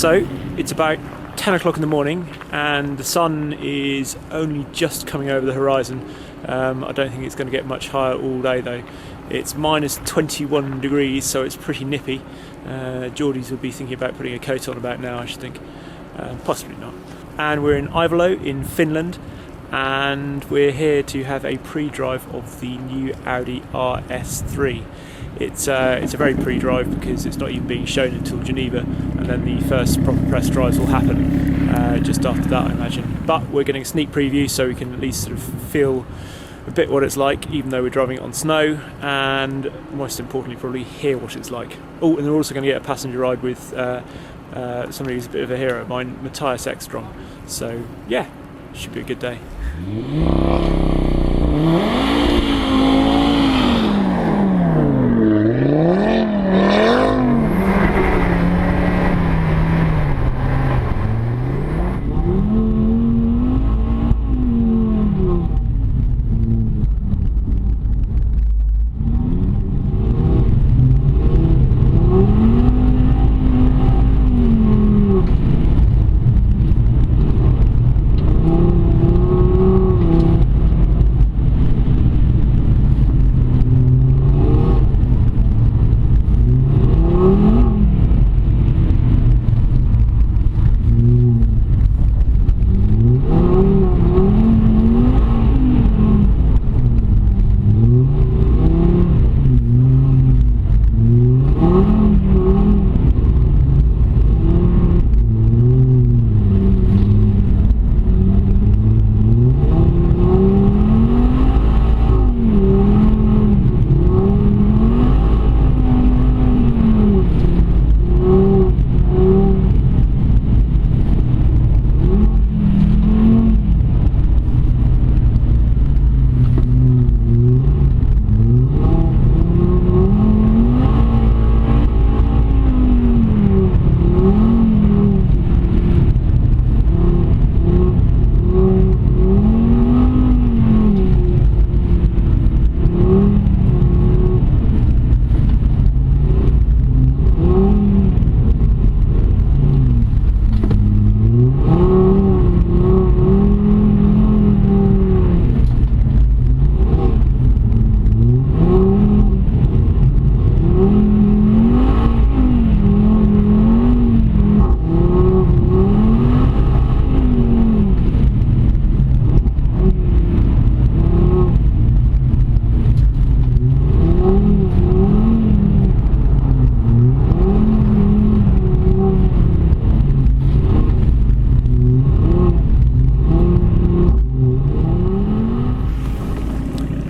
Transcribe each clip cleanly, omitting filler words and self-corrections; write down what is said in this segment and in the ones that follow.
So it's about 10 o'clock in the morning and the sun is only just coming over the horizon. I don't think it's going to get much higher all day though. It's minus 21 degrees, so it's pretty nippy. Geordies will be thinking about putting a coat on about now, I should think. Possibly not. And we're in Ivalo in Finland, and we're here to have a pre-drive of the new Audi RS3. It's a very pre-drive because it's not even being shown until Geneva, and then the first proper press drives will happen just after that, I imagine. But we're getting a sneak preview so we can at least sort of feel a bit what it's like, even though we're driving it on snow, and most importantly probably hear what it's like. Oh, and we're also going to get a passenger ride with somebody who's a bit of a hero of mine, Matthias Ekstrom. So yeah, should be a good day.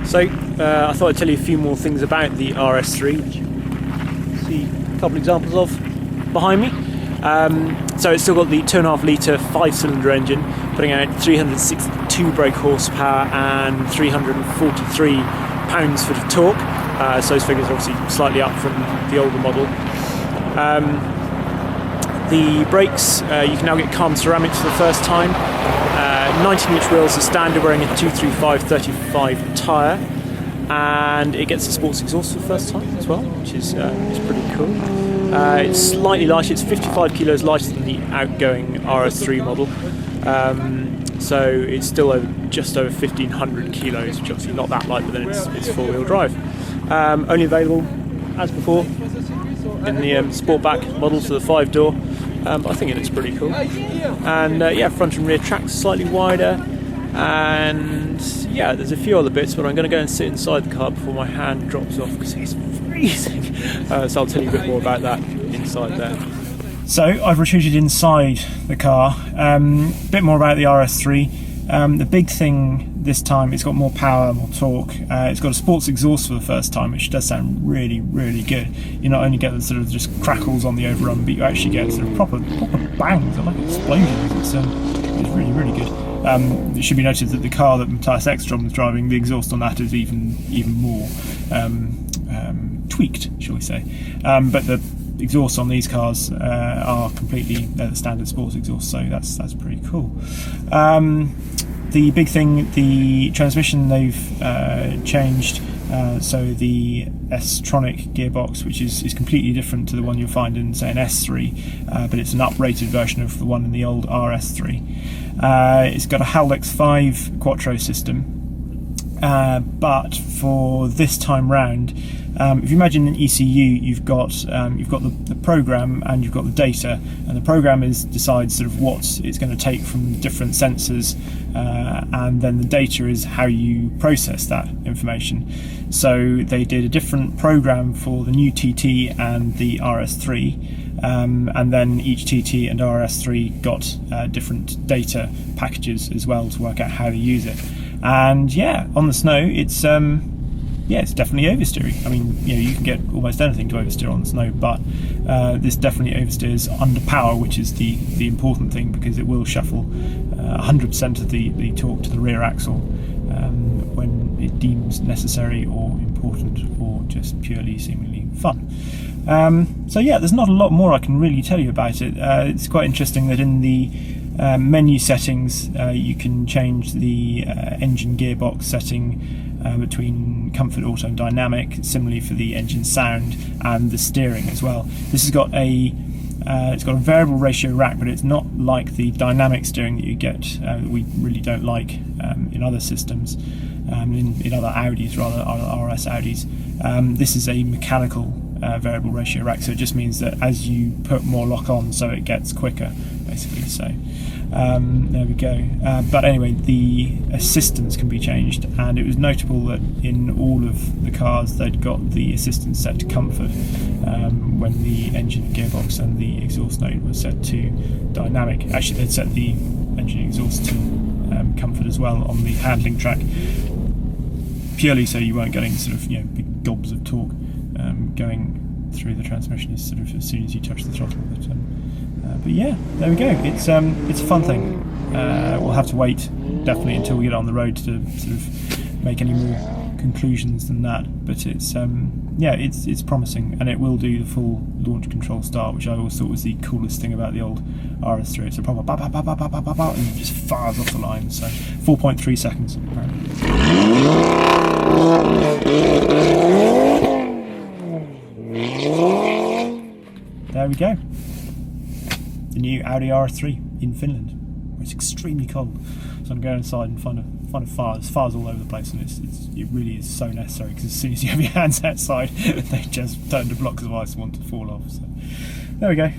So I thought I'd tell you a few more things about the RS3, which you can see a couple examples of behind me. So it's still got the 2.5 litre 5-cylinder engine, putting out 362 brake horsepower and 343 pounds-foot of torque. So those figures are obviously slightly up from the older model. The brakes, you can now get carbon ceramics for the first time. 19-inch wheels are standard, wearing a 235/35 tyre, and it gets a sports exhaust for the first time as well, which is pretty cool. It's slightly lighter, it's 55 kilos lighter than the outgoing RS3 model, so it's still just over 1,500 kilos, which obviously not that light, but then it's four-wheel drive. Only available, as before, in the Sportback models for the 5-door. But I think it looks pretty cool. And yeah, front and rear tracks slightly wider, and yeah, there's a few other bits, but I'm going to go and sit inside the car before my hand drops off because it's freezing. So I'll tell you a bit more about that inside there. So I've retreated inside the car. A bit more about the RS3. The big thing this time, it's got more power, more torque. It's got a sports exhaust for the first time, which does sound really, really good. You not only get the sort of just crackles on the overrun, but you actually get sort of proper bangs, like explosions. It's really, really good. It should be noted that the car that Matthias Ekstrom was driving, the exhaust on that is even more tweaked, shall we say. But the exhausts on these cars are completely the standard sports exhaust, so that's pretty cool. The big thing, the transmission, they've changed So the S-tronic gearbox, which is completely different to the one you'll find in, say, an S3, but it's an uprated version of the one in the old RS3. It's got a Haldex 5 Quattro system, but for this time round, if you imagine an ECU, you've got the program and you've got the data, and the program decides sort of what it's going to take from different sensors, and then the data is how you process that information. So they did a different program for the new TT and the RS3, and then each TT and RS3 got different data packages as well to work out how to use it. And yeah, on the snow, it's definitely oversteering. I mean, you can get almost anything to oversteer on the snow, but this definitely oversteers under power, which is the important thing, because it will shuffle 100% of the torque to the rear axle when it deems necessary or important, or just purely seemingly fun. So yeah, there's not a lot more I can really tell you about it. It's quite interesting that in the menu settings you can change the engine gearbox setting between comfort, auto and dynamic, similarly for the engine sound and the steering as well. This has got it's got a variable ratio rack, but it's not like the dynamic steering that you get that we really don't like in other systems, in other Audis, rather, RS Audis. This is a mechanical variable ratio rack, so it just means that as you put more lock on, so it gets quicker, basically. So there we go. But anyway, the assistance can be changed, and it was notable that in all of the cars they'd got the assistance set to comfort when the engine, gearbox and the exhaust node were set to dynamic. Actually, they'd set the engine exhaust to comfort as well on the handling track, purely so you weren't getting sort of big gobs of torque going through the transmission as soon as you touch the throttle. But yeah, there we go. It's a fun thing. We'll have to wait definitely until we get on the road to sort of make any more conclusions than that. But it's promising, and it will do the full launch control start, which I always thought was the coolest thing about the old RS3. It's a proper ba ba ba ba ba ba ba ba, and it just fires off the line. So 4.3 seconds apparently. There we go. The new Audi RS3 in Finland, where it's extremely cold. So I'm going inside and find a fire. There's fires all over the place, and it really is so necessary, because as soon as you have your hands outside, they just turn to blocks of ice and want to fall off. So there we go.